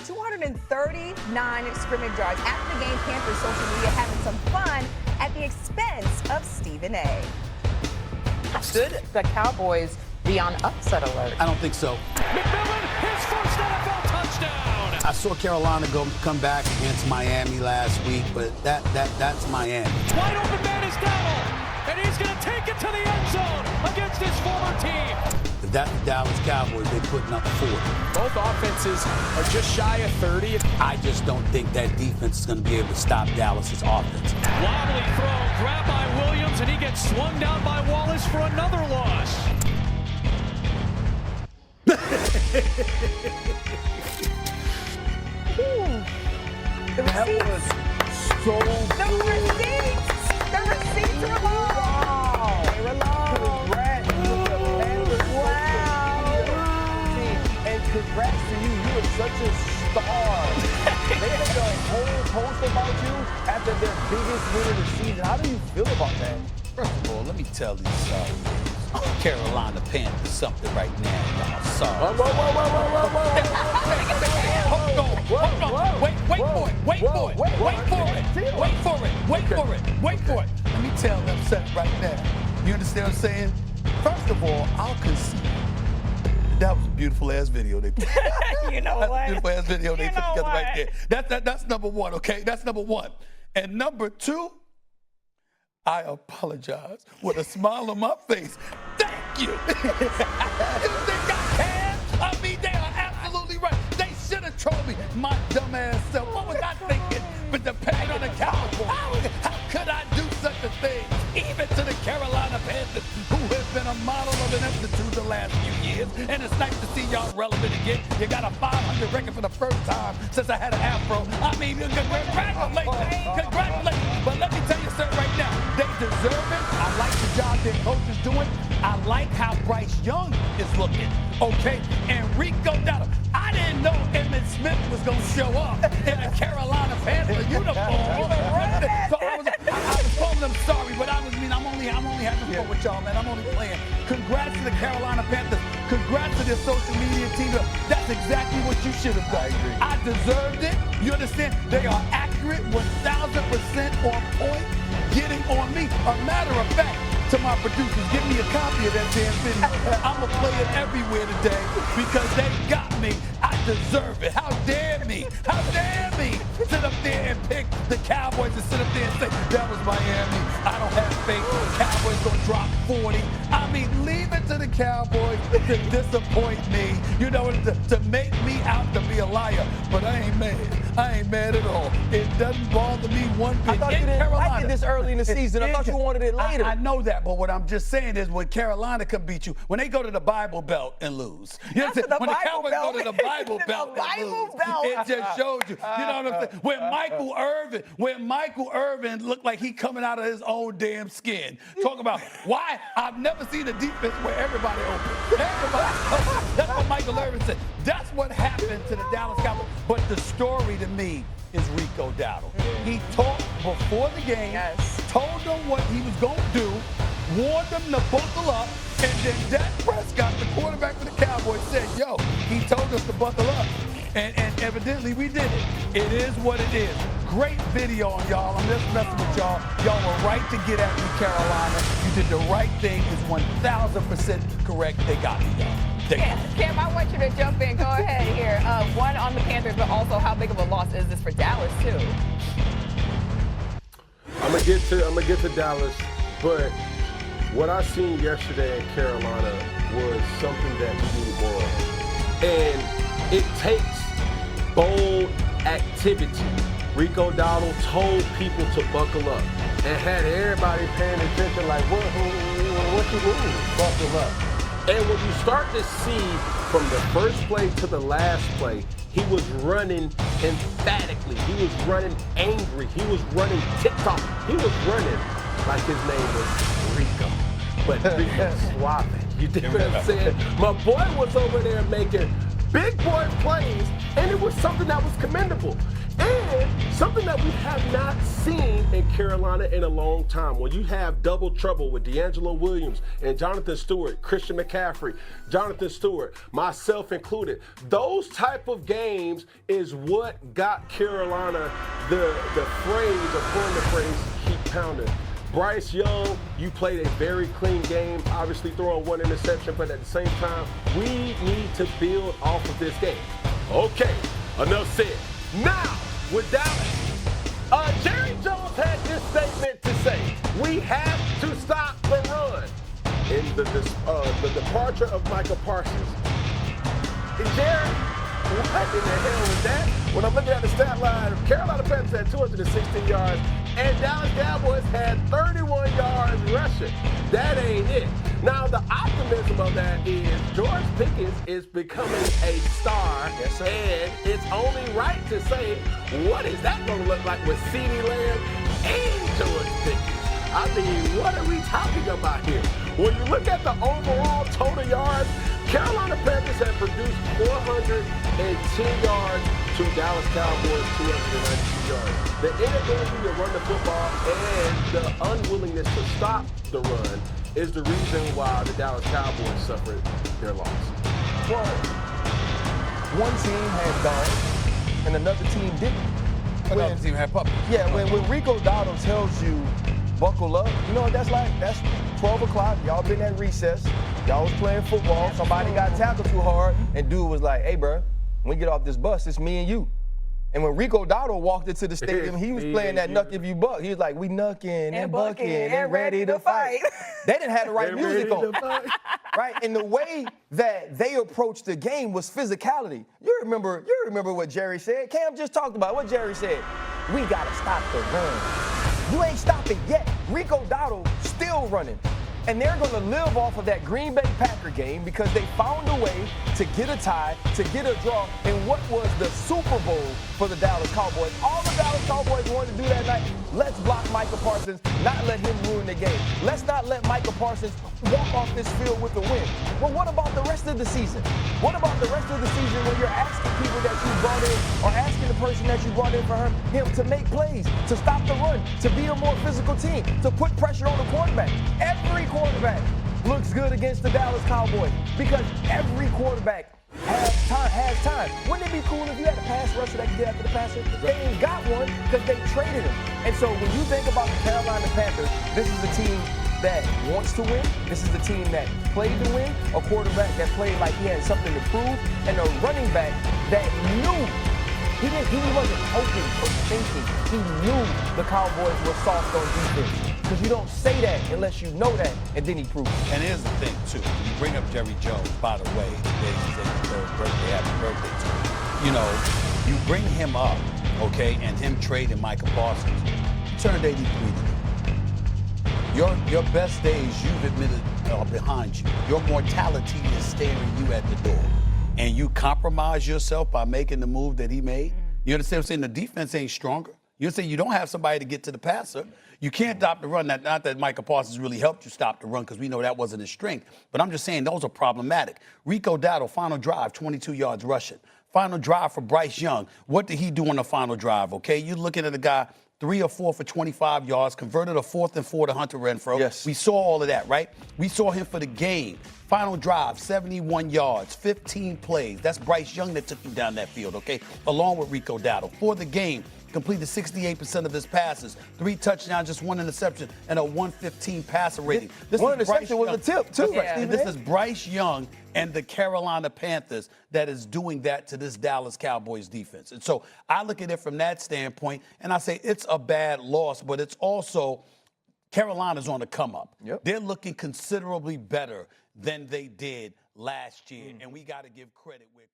239 scrimmage yards. After the game, Panthers social media having some fun at the expense of Stephen A. Should the Cowboys be on upset alert? I don't think so. McMillan, his first NFL touchdown. I saw Carolina come back against Miami last week, but that's Miami. Wide open man is Dowdle, and he's going to take it to the end zone against his former team. If that's the Dallas Cowboys, they're putting up 40. Both offenses are just shy of 30. I just don't think that defense is going to be able to stop Dallas's offense. Wobbly throw, grabbed by Williams, and he gets swung down by Wallace for another loss. That was so good. The receipts were long. They were long. Congrats to the Panthers. Wow. And congrats to you. You are such a star. They had a whole post about you after their biggest win of the season. How do you feel about that? First of all, let me tell these Carolina Panthers something right now, y'all. Sorry. Whoa. Hold on. Wait for it. Let me tell them something right now. You understand what I'm saying? First of all, I'll concede. That was a beautiful ass video they put. You know That's what? a beautiful ass video they You put know together what? right there. That's number one, okay? That's number one. And number two, I apologize with a smile on my face. Thank you. They got cans. I mean, they are absolutely right. They should have told me, my dumb ass self. What was I thinking? But depending on the Cowboys, how could I do such a thing? Even to the Carolina Panthers, who have been a model of an institute the last few years. And it's nice to see y'all relevant again. You got a 500 record for the first time since I had an afro. I mean, congratulations. But let me tell you something right now. They deserve it. I like the job their coach is doing. I like how Bryce Young is looking. Okay, and Rico Dowdle. I didn't know Emmitt Smith was going to show up in a Carolina Panther uniform. So I was calling them sorry, but I'm only having fun with y'all, man. I'm only playing. Congrats to the Carolina Panthers. Congrats to their social media team. That's exactly what you should have done. I deserved it. You understand? They are accurate, 1,000% on point, getting on me. A matter of fact, to my producers, give me a copy of that damn video. I'm going to play it everywhere today because they got me. I deserve it. How dare me? How dare me sit up there and pick the Cowboys and sit up there and say, that was Miami. I don't have faith. The Cowboys going to drop 40. I mean, leave it to the Cowboys to disappoint me, you know, to make me out to be a liar. But I ain't mad. I ain't mad at all. It doesn't bother me one bit. I thought you didn't like it this early in the season. I thought you wanted it later. I know that, but what I'm just saying is when Carolina can beat you, when they go to the Bible Belt and lose. You know what I'm saying? When the Cowboys go to the Bible Belt and lose, it just shows you. You know what I'm saying? When Michael Irvin looked like he coming out of his own damn skin. Talk about why I've never seen a defense where everybody open. That's what Michael Irvin said. That's what happened to the Dallas Cowboys. But the story to me is Rico Dowdle. He talked before the game, told them what he was going to do, warned them to buckle up, and then Dak Prescott, the quarterback for the Cowboys, said, yo, he told us to buckle up. And evidently we did it. It is what it is. Great video on y'all. I'm just messing with y'all. Y'all were right to get at me, Carolina. You did the right thing. It's 1,000% correct. They got me, y'all. Cam, I want you to jump in. Go ahead here. One on the Panthers, but also how big of a loss is this for Dallas, too? I'm gonna get to Dallas, but what I seen yesterday in Carolina was something that we need more of. And it takes bold activity. Rico Dowdle told people to buckle up and had everybody paying attention like, what you doing? Buckle up. And when you start to see from the first play to the last play, he was running emphatically. He was running angry. He was running TikTok. He was running like his name was Rico. But Rico Suave. You dig what I'm saying? My boy was over there making big boy plays, and it was something that was commendable. And something that we have not seen in Carolina in a long time, when you have double trouble with D'Angelo Williams and Jonathan Stewart, Christian McCaffrey, Jonathan Stewart, myself included, those type of games is what got Carolina the phrase, or coined the phrase, keep pounding. Bryce Young, you played a very clean game, obviously throwing one interception, but at the same time, we need to build off of this game. Okay, enough said. Now, with Dallas, Jerry Jones had this statement to say: we have to stop the run. In the departure of Micah Parsons. Jerry, what in the hell was that? When I'm looking at the stat line, Carolina Panthers had 216 yards, and Dallas Cowboys had 31 yards rushing. That ain't it. Now, the optimism of that is George Pickens is becoming a star, yes, sir. And it's only right to say, what is that going to look like with CeeDee Lamb and George Pickens? I mean, what are we talking about here? When you look at the overall total yards, Carolina Panthers have produced 410 yards to Dallas Cowboys 292 yards. The inability to run the football and the unwillingness to stop the run is the reason why the Dallas Cowboys suffered their loss. Well, one team had gone and another team didn't. Another team had puppets. Yeah, when Rico Dowdle tells you, buckle up, you know what that's like? That's 12 o'clock, y'all been at recess, y'all was playing football, somebody got tackled too hard, and dude was like, hey, bro, when we get off this bus, it's me and you. And when Rico Dowdle walked into the stadium, he was playing that Knuck If You Buck. He was like, we knucking and bucking and ready to fight. They didn't have the right music on. Right? And the way that they approached the game was physicality. You remember what Jerry said? Cam just talked about what Jerry said. We got to stop the run. You ain't stopping yet. Rico Dowdle still running. And they're going to live off of that Green Bay Packer game because they found a way to get a tie, to get a draw in what was the Super Bowl for the Dallas Cowboys. All the Dallas Cowboys wanted to do that night, let's block Micah Parsons, not let him ruin the game. Let's not let Micah Parsons walk off this field with a win. Well, what about the rest of the season? What about the rest of the season when you're asking people that you brought in or asking the person that you brought in for him to make plays, to stop the run, to be a more physical team, to put pressure on the quarterback? Every quarterback looks good against the Dallas Cowboys because every quarterback has time. Wouldn't it be cool if you had a pass rusher that could get after the passer? They ain't got one because they traded him. And so when you think about the Carolina Panthers, this is a team that wants to win. This is the team that played to win. A quarterback that played like he had something to prove, and a running back that knew he wasn't hoping or thinking. He knew the Cowboys were soft on defense. Because you don't say that unless you know that, and then he proves it. And here's the thing, too. You bring up Jerry Jones, by the way, today's his 83rd birthday. Happy birthday to him. You know, you bring him up, okay, and him trading Micah Parsons, you turned 83 today. Your best days, you've admitted, are behind you. Your mortality is staring you at the door. And you compromise yourself by making the move that he made. You understand what I'm saying? The defense ain't stronger. You understand you don't have somebody to get to the passer. You can't stop the run. Not that Micah Parsons really helped you stop the run because we know that wasn't his strength. But I'm just saying those are problematic. Rico Dowdle, final drive, 22 yards rushing. Final drive for Bryce Young. What did he do on the final drive, okay? You're looking at a guy 3 or 4 for 25 yards, converted a 4th and 4 to Hunter Renfrow. Yes. We saw all of that, right? We saw him for the game. Final drive, 71 yards, 15 plays. That's Bryce Young that took him down that field, okay? Along with Rico Dowdle. For the game, completed 68% of his passes, 3 touchdowns, just 1 interception, and a 115 passer rating. This one interception was a tip, too. Right. This is Bryce Young and the Carolina Panthers that is doing that to this Dallas Cowboys defense. And so I look at it from that standpoint, and I say it's a bad loss, but it's also Carolina's on the come up. Yep. They're looking considerably better than they did last year, and we got to give credit where